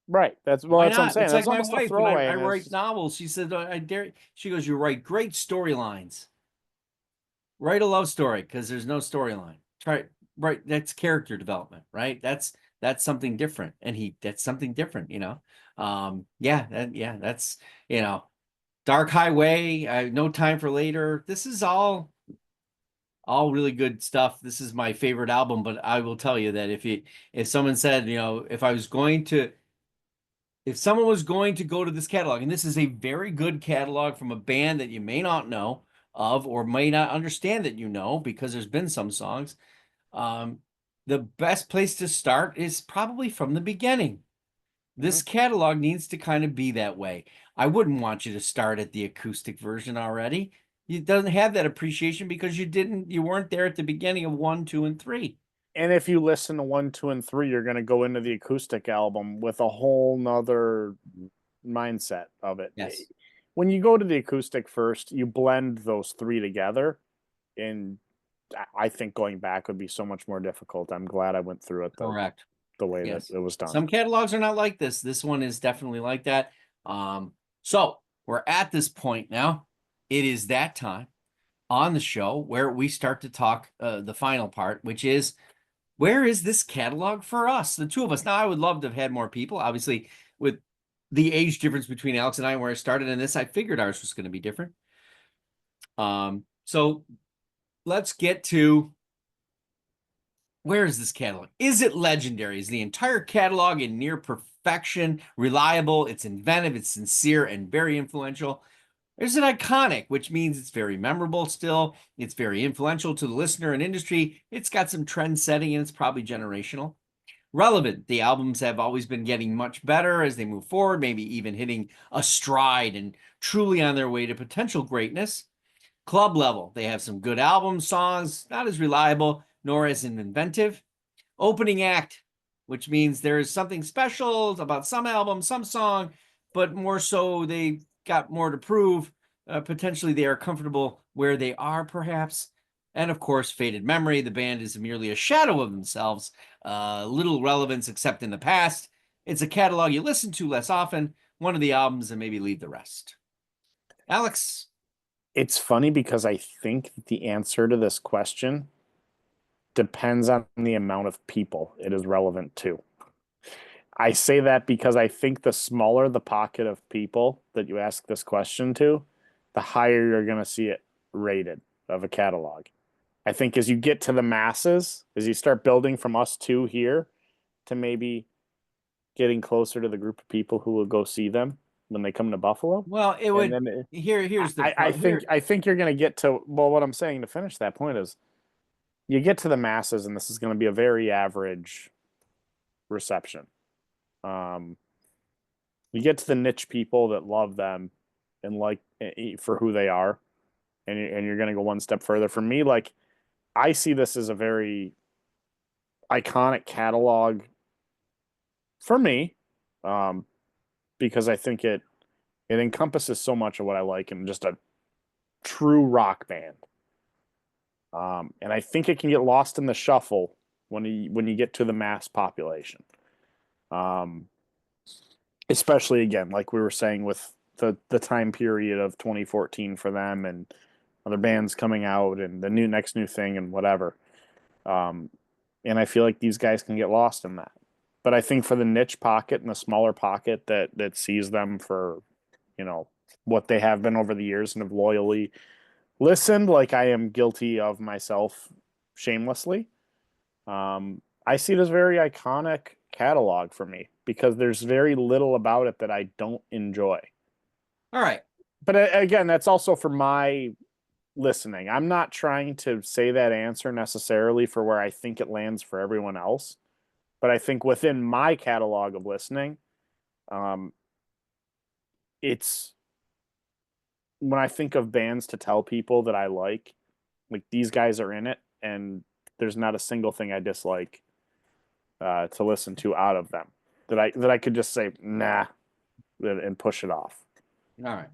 right. That's why what I'm not? saying. It's That's like my almost a wife when I, throwaway, I and write it's novels. She said, "I dare." She goes, "You write great storylines. Write a love story because there's no storyline. Try right. That's character development, right? That's something different, and that's something different. Yeah, that's you know." Dark Highway, No Time for Later. This is all really good stuff. This is my favorite album, but I will tell you that if someone said, if someone was going to go to this catalog, and this is a very good catalog from a band that you may not know of or may not understand that because there's been some songs. Um, the best place to start is probably from the beginning. This catalog needs to kind of be that way. I wouldn't want you to start at the acoustic version already. It doesn't have that appreciation because you weren't there at the beginning of 1, 2, and 3. and if you listen to 1, 2, and 3, you're gonna go into the acoustic album with a whole nother mindset of it. Yes. When you go to the acoustic first, you blend those three together, and I think going back would be so much more difficult. I'm glad I went through it Correct. the way that Yes. it was done. Some catalogs are not like this. This one is definitely like that. So we're at this point now. It is that time on the show where we start to talk the final part, which is where is this catalog for us, the two of us? Now, I would love to have had more people. Obviously, with the age difference between Alex and I, where I started in this, I figured ours was going to be different. So let's get to where is this catalog? Is it legendary? Is the entire catalog in near perfection, reliable? It's inventive, it's sincere, and very influential. Is it iconic, which means it's very memorable still. It's very influential to the listener and industry. It's got some trend setting and it's probably generational. Relevant. The albums have always been getting much better as they move forward, maybe even hitting a stride and truly on their way to potential greatness. Club level. They have some good album songs, not as reliable nor as inventive. Opening act, which means there is something special about some album, some song, but more so they got more to prove. Potentially they are comfortable where they are, perhaps. And of course, faded memory. The band is merely a shadow of themselves, little relevance except in the past. It's a catalog you listen to less often, one of the albums, and maybe leave the rest. Alex. It's funny because I think the answer to this question depends on the amount of people it is relevant to. I say that because I think the smaller the pocket of people that you ask this question to, the higher you're going to see it rated of a catalog. I think as you get to the masses, as you start building from us two here to maybe getting closer to the group of people who will go see them when they come to Buffalo. Well, it would. Here's the. I think you're going to get to, well, what I'm saying to finish that point is you get to the masses, and this is going to be a very average reception. You get to the niche people that love them and like for who they are, and you're going to go one step further. For me, like I see this as a very iconic catalog for me, because I think it encompasses so much of what I like in just a true rock band. And I think it can get lost in the shuffle when you get to the mass population. Especially again, like we were saying with the time period of 2014 for them and other bands coming out and the next new thing and whatever. And I feel like these guys can get lost in that. But I think for the niche pocket and the smaller pocket that sees them for, what they have been over the years and have loyally listened, like I am guilty of myself shamelessly. I see it as very iconic catalog for me because there's very little about it that I don't enjoy. All right. But again, that's also for my listening. I'm not trying to say that answer necessarily for where I think it lands for everyone else, but I think within my catalog of listening, um, it's when I think of bands to tell people that I like these guys are in it, and there's not a single thing I dislike to listen to out of them that I could just say nah and push it off. All right.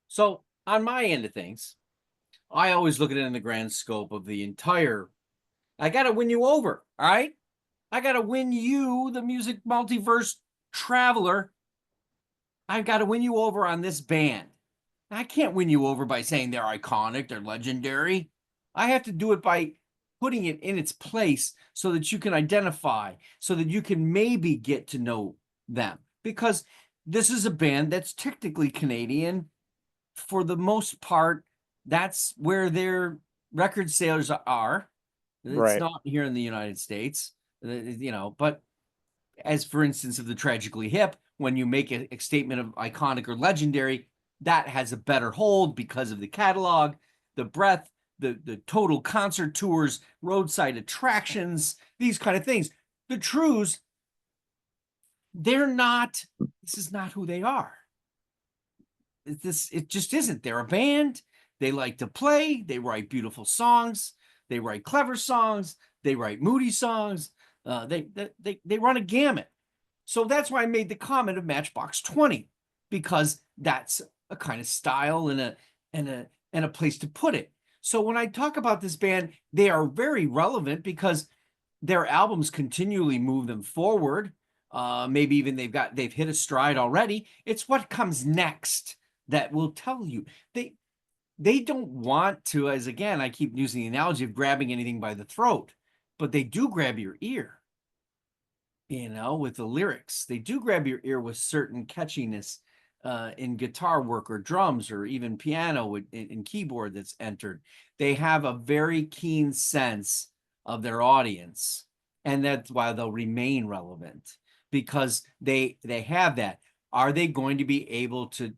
So on my end of things, I always look at it in the grand scope of the entire. I got to win you over. All right. I got to win you, the music multiverse traveler. I've got to win you over on this band. I can't win you over by saying they're iconic, they're legendary. I have to do it by putting it in its place so that you can identify, so that you can maybe get to know them. Because this is a band that's technically Canadian. For the most part, that's where their record sales are. It's Right. not here in the United States, but as for instance of the Tragically Hip, when you make a statement of iconic or legendary, that has a better hold because of the catalog, the breadth, the total concert tours, roadside attractions, these kind of things. The Trews, this is not who they are. It just isn't. They're a band. They like to play. They write beautiful songs. They write clever songs. They write moody songs. They run a gamut. So that's why I made the comment of Matchbox 20, because that's a kind of style and a place to put it. So when I talk about this band, they are very relevant because their albums continually move them forward. Maybe even they've hit a stride already. It's what comes next that will tell you. They don't want to, as again, I keep using the analogy of grabbing anything by the throat, but they do grab your ear. With the lyrics, they do grab your ear with certain catchiness in guitar work or drums or even piano in keyboard that's entered. They have a very keen sense of their audience, and that's why they'll remain relevant, because they have that. Are they going to be able to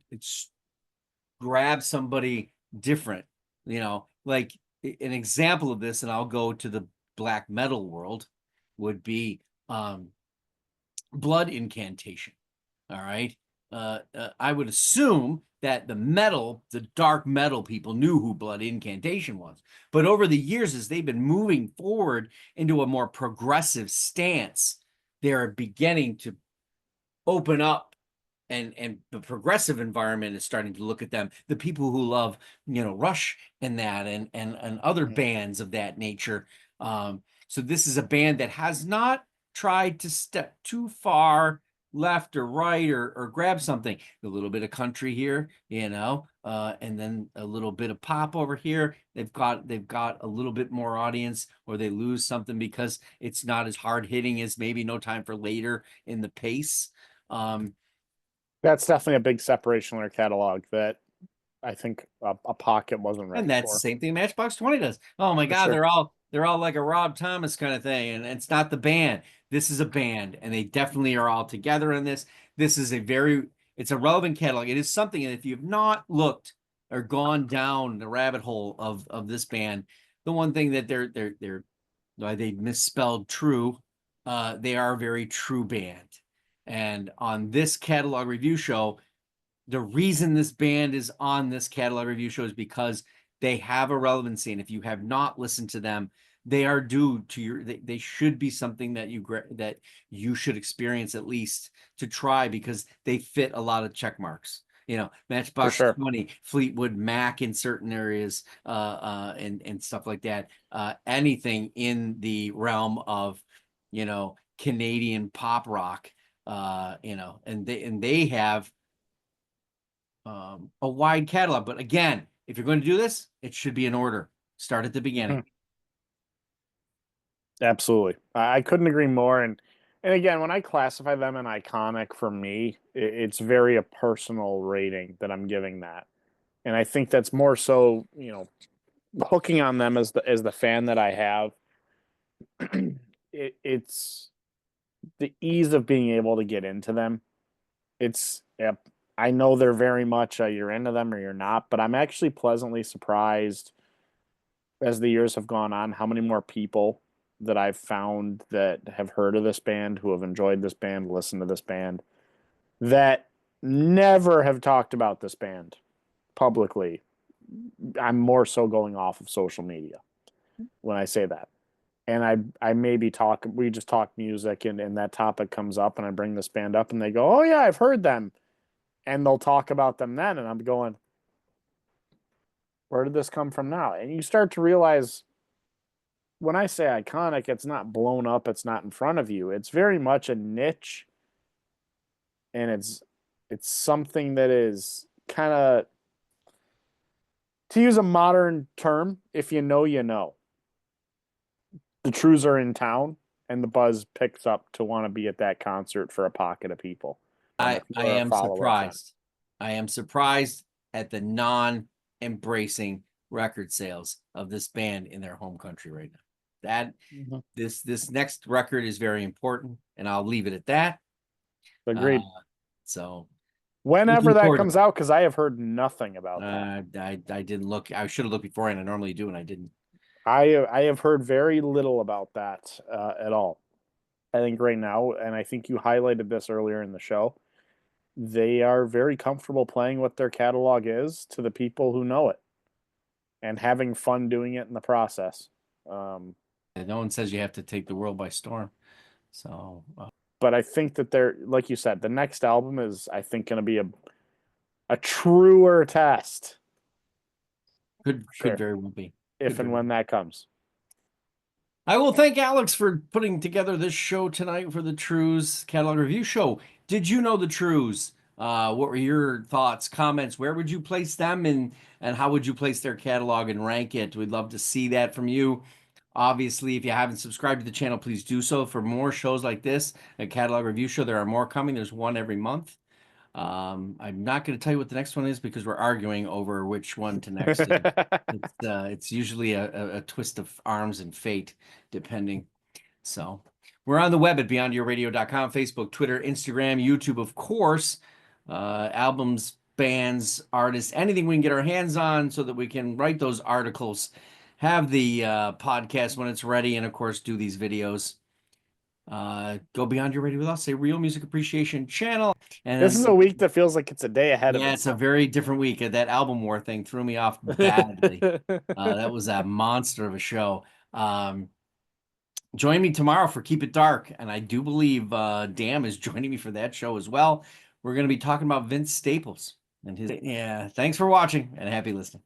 grab somebody different? Like an example of this, and I'll go to the black metal world, would be Blood Incantation. All right. I would assume that the dark metal people knew who Blood Incantation was. But over the years, as they've been moving forward into a more progressive stance, they're beginning to open up, and the progressive environment is starting to look at them. The people who love, Rush and that, and other bands of that nature. So this is a band that has not tried to step too far left or right or grab something. A little bit of country here, and then a little bit of pop over here. They've got a little bit more audience, or they lose something because it's not as hard hitting as maybe No Time for Later in the pace. That's definitely a big separation in their catalog that I think a pocket wasn't ready And that's for. the same thing Matchbox 20 does. Oh my God, sure. they're all like a Rob Thomas kind of thing, and it's not the band. This is a band, and they definitely are all together in this. This is it's a relevant catalog. It is something, and if you've not looked or gone down the rabbit hole of this band, the one thing that they're why they misspelled true, they are a very true band. And on this catalog review show, the reason this band is on this catalog review show is because they have a relevancy, and if you have not listened to them, they are due to they should be something that you should experience, at least to try, because they fit a lot of check marks. Matchbox sure. 20, Fleetwood Mac in certain areas, and stuff like that. Anything in the realm of Canadian pop rock, and they have a wide catalog. But again, if you're going to do this, it should be in order. Start at the beginning. Absolutely. I couldn't agree more. And again, when I classify them in iconic, for me, it's very a personal rating that I'm giving that. And I think that's more so, hooking on them as the fan that I have. It's the ease of being able to get into them. I know they're very much you're into them or you're not, but I'm actually pleasantly surprised as the years have gone on, how many more people that I've found that have heard of this band, who have enjoyed this band, listened to this band, that never have talked about this band publicly. I'm more so going off of social media when I say that. And I maybe we just talk music, and that topic comes up, and I bring this band up, and they go, "Oh yeah, I've heard them." And they'll talk about them then, and I'm going, where did this come from now? And you start to realize, when I say iconic, it's not blown up, it's not in front of you. It's very much a niche, and it's something that is kind of, to use a modern term, if you know, you know. The Trews are in town, and the buzz picks up to want to be at that concert for a pocket of people. I am surprised. I am surprised at the non-embracing record sales of this band in their home country right now. That this next record is very important, and I'll leave it at that. Agreed. So whenever that comes out, because I have heard nothing about that. I didn't look. I should have looked beforehand. I normally do, and I didn't. I have heard very little about that at all. I think right now, and I think you highlighted this earlier in the show, they are very comfortable playing what their catalog is to the people who know it and having fun doing it in the process. No one says you have to take the world by storm. So, but I think that they're, like you said, the next album is, I think, going to be a truer test. Could very well be. If and when that comes. I will thank Alex for putting together this show tonight for the Trews Catalog Review Show. Did you know the Trews? What were your thoughts, comments? Where would you place them, and how would you place their catalog and rank it? We'd love to see that from you. Obviously, if you haven't subscribed to the channel, please do so. For more shows like this, a catalog review show, there are more coming. There's one every month. I'm not going to tell you what the next one is because we're arguing over which one to next. It's usually a twist of arms and fate, depending. So we're on the web at beyondyourradio.com, Facebook, Twitter, Instagram, YouTube, of course. Albums, bands, artists, anything we can get our hands on so that we can write those articles, have the podcast when it's ready, and of course do these videos. Go Beyond Your Radio with us, a real music appreciation channel. And this is a week that feels like it's a day ahead of it. Yeah, it's a very different week. That album war thing threw me off badly. That was a monster of a show. Join me tomorrow for Keep It Dark, and I do believe Dam is joining me for that show as well. We're going to be talking about Vince Staples and his. Yeah, thanks for watching and happy listening.